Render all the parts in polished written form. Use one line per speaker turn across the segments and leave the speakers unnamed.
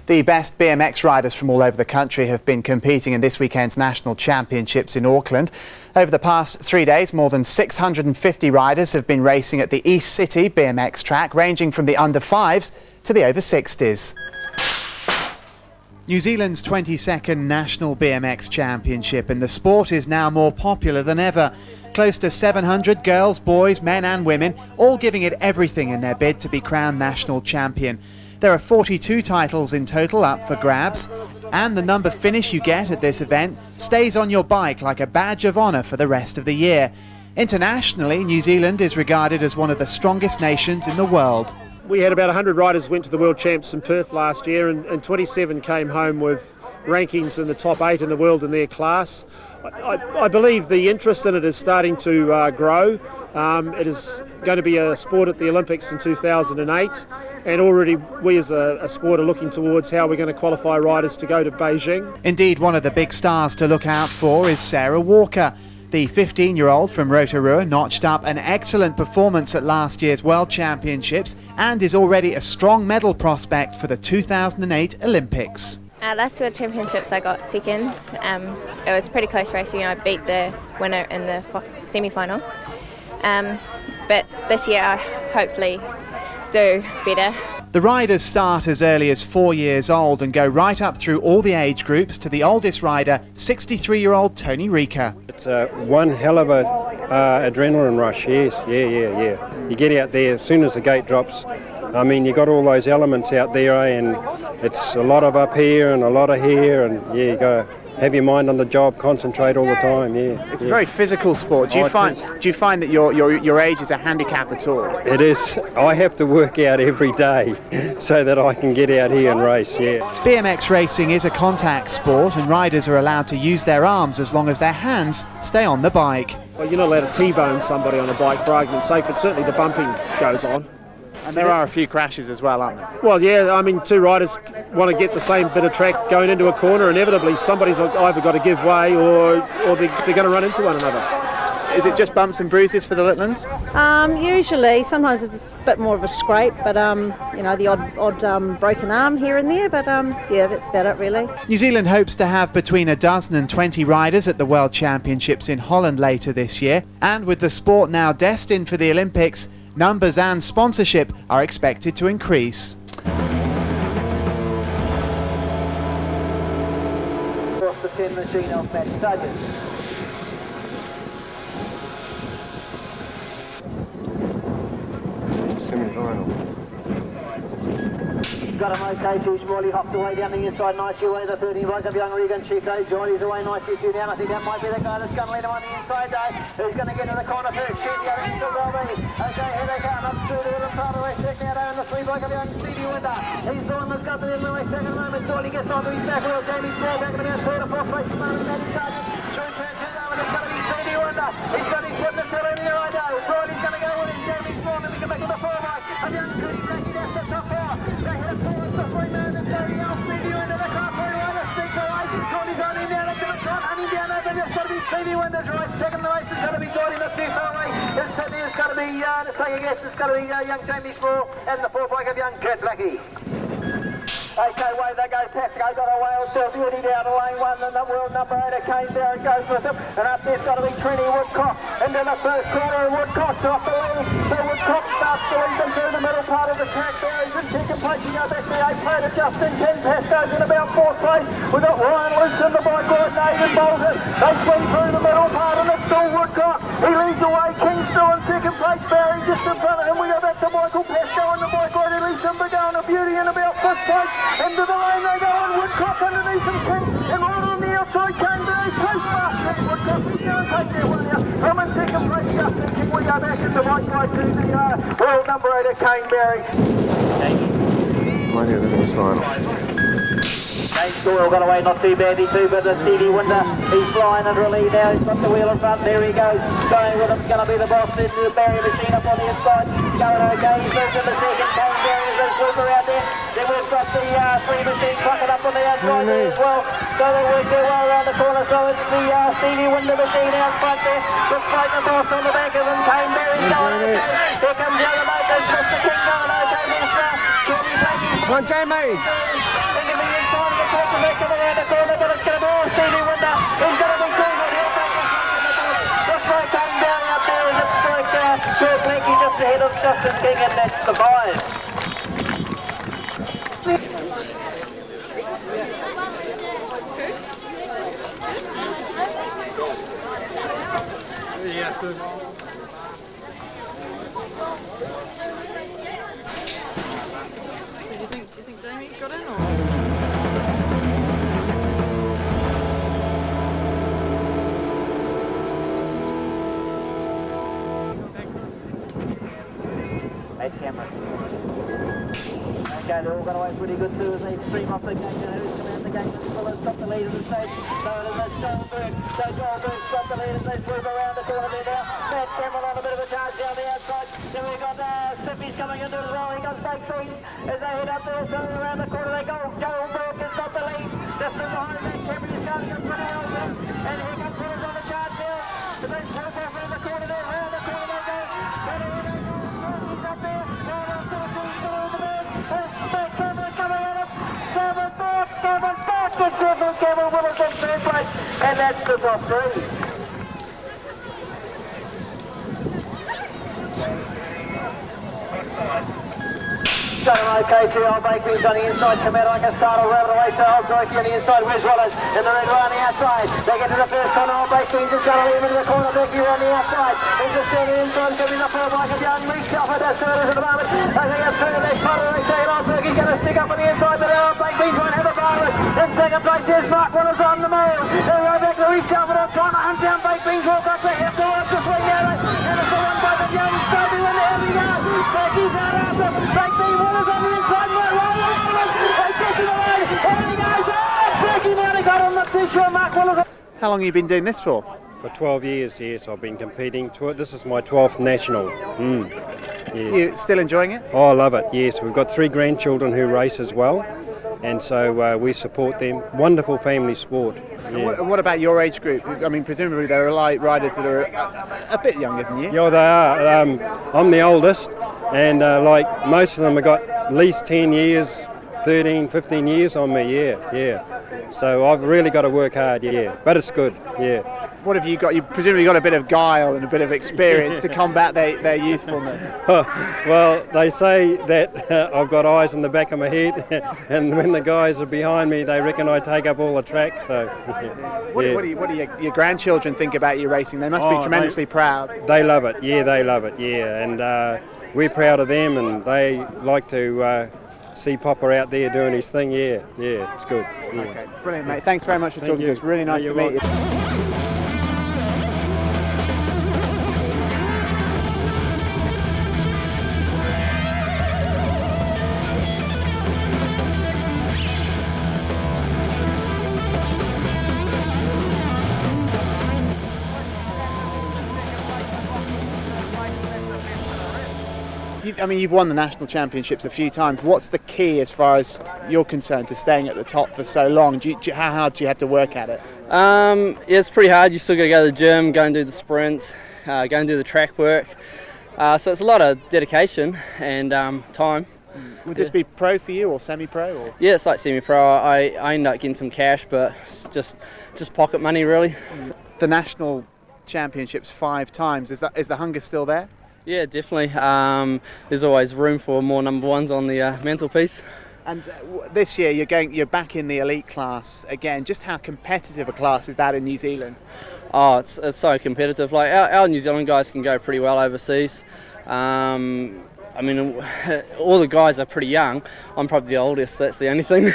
The best BMX riders from all over the country have been competing in this weekend's national championships in Auckland. Over the past 3 days, more than 650 riders have been racing at the East City BMX track, ranging from the under 5s to the over 60s. New Zealand's 22nd National BMX Championship, and the sport is now more popular than ever. Close to 700 girls, boys, men and women, all giving it everything in their bid to be crowned national champion. There are 42 titles in total up for grabs, and the number finish you get at this event stays on your bike like a badge of honour for the rest of the year. Internationally, New Zealand is regarded as one of the strongest nations in the world.
We had about 100 riders went to the World Champs in Perth last year, and 27 came home with rankings in the top 8 in the world in their class. I believe the interest in it is starting to grow. It is going to be a sport at the Olympics in 2008, and already we as a sport are looking towards how we're going to qualify riders to go to Beijing.
Indeed, one of the big stars to look out for is Sarah Walker. The 15-year-old from Rotorua notched up an excellent performance at last year's World Championships and is already a strong medal prospect for the 2008 Olympics.
Last World Championships I got second. It was pretty close racing. I beat the winner in the semi-final. But this year I hopefully do better.
The riders start as early as 4 years old and go right up through all the age groups to the oldest rider, 63-year-old Tony Rika.
It's one hell of a adrenaline rush, yes, yeah. You get out there as soon as the gate drops. I mean, you got all those elements out there, and it's a lot of up here and a lot of here, and yeah, you got to have your mind on the job, concentrate all the time, yeah.
It's a very physical sport. Do you find that your age is a handicap at all?
It is. I have to work out every day so that I can get out here and race, yeah.
BMX racing is a contact sport, and riders are allowed to use their arms as long as their hands stay on the bike.
Well, you're not allowed to T-bone somebody on a bike for argument's sake, but certainly the bumping goes on.
And there are a few crashes as well, aren't there?
Well, yeah, I mean, two riders want to get the same bit of track going into a corner. Inevitably, somebody's either got to give way or they're going to run into one another.
Is it just bumps and bruises for the Litlands?
Usually, sometimes a bit more of a scrape, but you know, the odd broken arm here and there, but yeah, that's about it really.
New Zealand hopes to have between a dozen and 20 riders at the World Championships in Holland later this year, and with the sport now destined for the Olympics, numbers and sponsorship are expected to increase.
Across the 10 machine of Matt Sargent.
Semi-final.
Got him okay, too. Smiley hops away down the inside, nicely away the 13 bike of young Regan Chico. Johnny's away nicely through down. I think that might be the guy that's going to lead him on the inside though. Who's going to get to the corner first? Shoot the other end of Robbie. Okay, here they come up through the middle part of the race. Check now down the 3 bike of young Stevie Winder. He's the one that's got the middle of the race. Second moment, Doyle gets on to his back wheel. Jamie Small back in about 3rd or 4th place. Martin Matty Sargent. Through turn 2 now, and it's going to be Stevie Winder. He's got his foot in the tail in there right now. Riley's going to go with him. Jamie Small, then we can make it the 4 bike. And young Goody Blackie, that's the top 4. They hit it towards the swing man. It's going to be Stevie Winder. The car for rider sticks away. Connie's on him down into the trot. On him down over. It's got to be Stevie Winder's right. Second the race is going to be Doyle not too far away. It's got to be, let's take a guess, it's got to be young Jamie Small and the 4 bike of young Kurt Blackie. Okay, way they go, Pasco got a whale, Silvietti down to lane 1, and the world number 8 Kane Barron goes with him, and up there's got to be Trini Woodcock into the first corner, and Woodcock's off the lead, so Woodcock starts to lead them through the middle part of the track. There he's in second place, you go back to the 8 plate of Justin Ken. Pasco's in about 4th place, we've got Ryan Lynch in the bike right, Nathan Bolton, they swing through the middle part, and it's still Woodcock, he leads away, King still in second place, Barry just in front of him, we go back to Michael Pasco on the bike right, he leads him Begone a Beauty in about 5th place. Into the lane they go, and Woodcock underneath him, King, and right on the outside, Canberra, close fast, Woodcock, he's going to take that one now. From in second place, Justin King, we go back into right side to the world number 8 at Canberra.
Might have the next final.
James Doyle got away not too badly too, but Stevie Winder, he's flying under a lead now, he's got the wheel in front, there he goes, going with him's going to be the boss, there's the barrier machine up on the inside, going okay, he's moved in the second, Kane Barry, there's a swoop around there, then we've got the 3 machine clocking up on the outside there as well, so they work their way around the corner, so it's the Stevie Winder machine out front there, the straight and boss on the back of him, Kane Barry going okay, here comes the other mate, there's Mr. King going okay, there's Tony Blackie.
Come on, Jamie!
Into the inside of the court, the next around the corner, but it's going to be Stevie Winder. He's going to be called on here. Just like coming down out there, it looks like Kurt Leakey just ahead of Justin King, and that's the 5.
Do you think Jamie got in or?
Hey, Cameron. Okay, they're all got away pretty good too as they stream off the gate. Now who's come out the gate as well as got the lead of the stage. So it is that Goldberg. So Goldberg's got the lead as they sweep around the corner there now. Matt Cameron on a bit of a charge down the outside. Then we've got Sippy's coming into it as well. He got Fake Beans as they head up there. So around the corner they go. Goldberg has got the lead. Just in behind Matt Cameron is going to get pretty well there. And here comes Willis on the charge now. So they swap off around the corner there. Around the corner they go. He's up there. Cameron coming at him. Cameron back. Gets there from Cameron Willis in third place. And that's the top 3. Done an okay too. Old Bakery's on the inside. Come out like a startle, rabbit away. So Old Dorothy on the inside. Where's Wallace? In the red line on the outside. They get to the first corner. Old Bakery's just going to leave into the corner. Becky on the outside. He's just down the inside. Coming up for a bike of young reached off at that service at the moment. I think that's through the next part of the race. Taking Old Berkey's going to stick up on the inside. But Old Bakery's won't have a bar of it. In second place, here's Mark Wallace on the move. They're right back to reach off it. I'm trying to hunt down Bakery's. Walk up to him. Towards the swing out. And it's the one by the young Stubby. And there we go. Becky's out after. Bakery Wallace on the inside.
How long have you been doing this for?
For 12 years, yes, I've been competing. This is my 12th national. Yeah.
You still enjoying it?
Oh, I love it, yes. We've got 3 grandchildren who race as well, and so we support them. Wonderful family sport. Yeah.
What about your age group? I mean, presumably there are riders that are a bit younger than you.
Yeah, they are. I'm the oldest, and like most of them have got at least 10 years, 13, 15 years on me, yeah. So I've really got to work hard, yeah. But it's good, yeah.
What have you got? You presumably got a bit of guile and a bit of experience to combat their youthfulness.
Well, they say that I've got eyes in the back of my head, and when the guys are behind me, they reckon I take up all the track. So,
What do your grandchildren think about you racing? They must be tremendously proud.
They love it, yeah. And we're proud of them, and they like to see Papa out there doing his thing, yeah, it's good. Yeah.
Okay, brilliant, mate. Thanks very much for talking to us. Really nice to meet you. I mean, you've won the national championships a few times. What's the key, as far as you're concerned, to staying at the top for so long? How hard do you have to work at it?
Yeah, it's pretty hard. You still got to go to the gym, go and do the sprints, go and do the track work. So it's a lot of dedication and time.
Would this be pro for you or semi-pro? Or?
Yeah, it's like semi-pro. I end up getting some cash, but it's just pocket money, really.
The national championships 5 times. Is the hunger still there?
Yeah, definitely. There's always room for more number ones on the mantelpiece.
And this year you're back in the elite class again. Just how competitive a class is that in New Zealand?
Oh, it's so competitive. Like our New Zealand guys can go pretty well overseas. I mean, all the guys are pretty young. I'm probably the oldest. That's the only thing.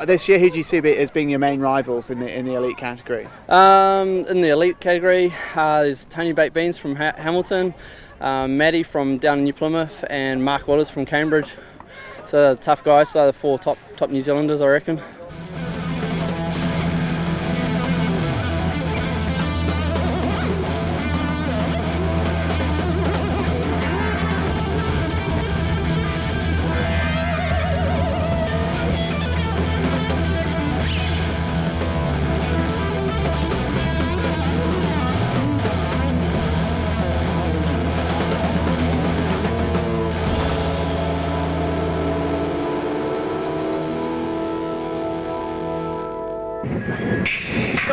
This year, who do you see as being your main rivals in the elite category?
In the elite category, there's Tony Baked Beans from Hamilton, Maddie from down in New Plymouth, and Mark Waters from Cambridge. So they're tough guys. So they're the 4 top New Zealanders, I reckon.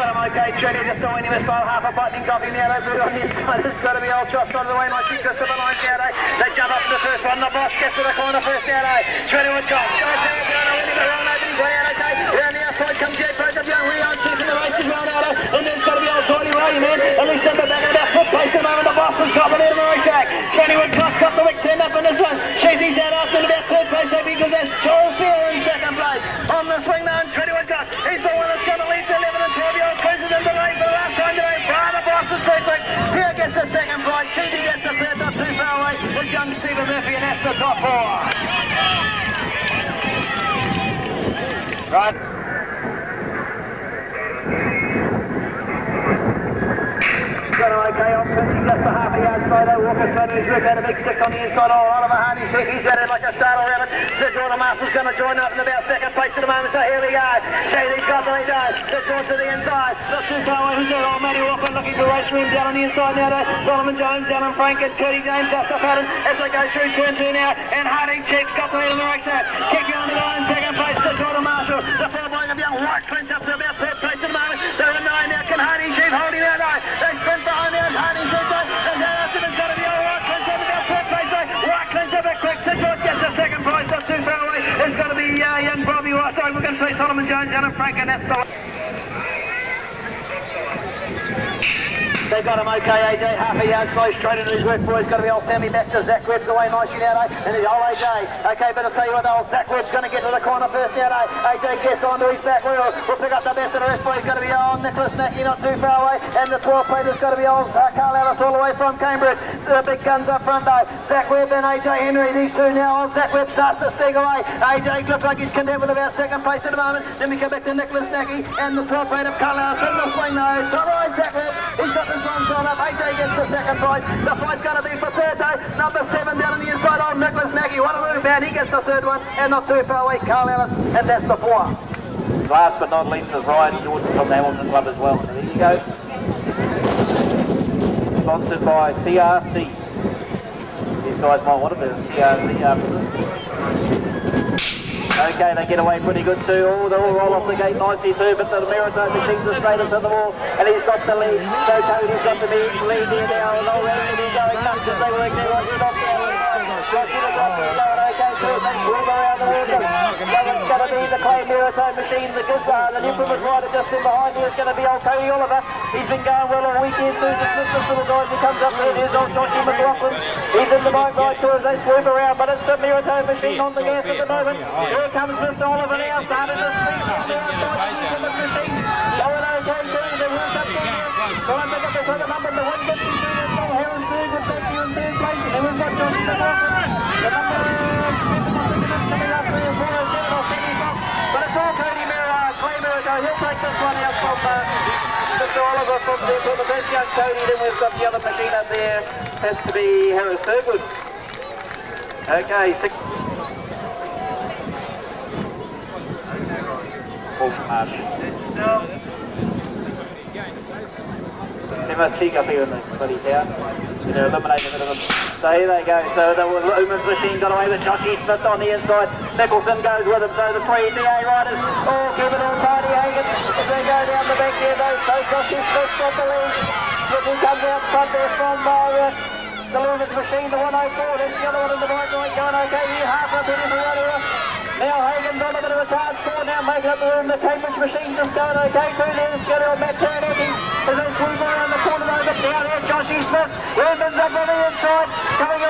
got him okay. Trini just a winning style, half a biting coffee now. They put on the inside. It's got to be old Josh on the way. My cheek goes to the line now. They jump up to the first one. The boss gets to the corner first now. Trini would go. Around the outside comes Jet Both of Young Rio and Chief in the race as well now. And there's got to be old Tony Rika, man. At least at the back of that foot place at the moment. The boss is copping in the racetrack. Trini would cross, cut the wick, turned up in this one. She's out after about third place, because that's Charles Fear in second place. On the swing now, and Trini would go. He's the one that's going to lead the 11 and 12-year-old cruisers in the race for the last time today. Brian, the boss is too quick. Here gets the second prize. Keithy gets the third, not too far away. With young Stephen Murphy, and that's the top four. Right. Got him okay on pitching just a half a yard slow though. Walker's trying to his work out a big 6 on the inside. Oh, Oliver Hardy's hit. He's at it like a startle rabbit. Sir Jordan Marshall's going to join up in about second place at the moment. So here we go. Shady's got the lead. They're drawn to the inside. Not too far away. Who's there? Oh, Matty Walker looking for race room down on the inside now though. Solomon Jones, Alan Frank and Curdy James. That's the pattern as they go through turn 2 now. And Harding Chief's got the lead on the race there. Kick on the line. Second place. Sir Jordan Marshall. The third line of young White clinch up to about third place at the moment. They're in 9 now. Can Harding Chief hold him out though? They sprint behind there. Harding Chief and then after there's got to be old White clinch up about third place though. White clinch up a quick. Sir George gets the second prize. Not too far away. It's got to be young Bobby White. Sorry, we're going to say Solomon Jones, Alan Frank, and that's the... They've got him okay, AJ, half a yard slow, straight into his work, boys. Got to be old Sammy back to Zach Webb's away nicely now, and the old AJ. Okay, but I'll tell you what, old Zach Webb's going to get to the corner first now, AJ gets onto his back wheel. We'll pick up the best of the rest, boys. Got to be old Nicholas Mackey, not too far away, and the 12 plate has got to be old Carl Ellis all the way from Cambridge. The big guns up front though, Zach Webb and AJ Henry, these two now. Old Zach Webb starts to steg away. AJ looks like he's condemned with about second place at the moment. Then we go back to Nicholas Mackey and the 12 plate of Carl Ellis in the swing though. It's all right, Zach Webb. He's got this one drawn up. AJ gets the second prize. The fight's going to be for third though. Number 7 down on the inside, old Nicholas Mackey. What a move, man. He gets the third one, and not too far away, Carl Ellis, and that's the 4. Last but not least is Ryan Jordan from the Hamilton Club as well. There you go. Sponsored by CRC. These guys might want a bit of CRC after this. Okay, they get away pretty good too. Oh, they all roll off the gate nicely too, but the Maritime Machines are straight into the wall, and he's got the lead. So Cody's got the lead here now, and already he's going nuts as they work their way off there. Joshua the drop is going okay too. They swing around the water. It's going to be the Clay Maritime Machines, the good the Newfoundland rider just in behind here is going to be old Cody Oliver. He's been going well all weekend too. Just listen to the guys who comes up there. Here's old Joshua McLaughlin. He's in the bike ride too as they swoop around, but it's the Maritime Machine on the gas at the moment. Here comes Mr. Oliver now, starting to speak on the outside of the machine. Going okay too, they work up there. Trying to pick up the second number, the 152, that's all Harrisburg with Becky in third place. And we've got Joshua McLaughlin. The number coming up 3 or 4 or 7 or 75. But it's all Cody Clay Miracle. He'll take this one out from Mr. Oliver from the best young Cody. Then we've got the other machine up there. Has to be Harrisburg. Okay, 6. They must cheek up here in the bloody town. They're eliminating a bit of them. So here they go. So the Lumen's machine got away with Joshy Smith on the inside. Nicholson goes with him. So the 3 DA riders all keep it all tidy. Hagen as they go down the back here though. So Joshy Smith got the lead. He comes out front there from the Lumen's machine, the 104. There's the other one in the right going okay. Here half up in the other. Now Hagen's on a bit of a charge for now, making up the room. The Cambridge machine just going okay too. There's going to Matt Taranaki as they sweep around the corner over down here. Joshy Smith, Rubens up on the inside, coming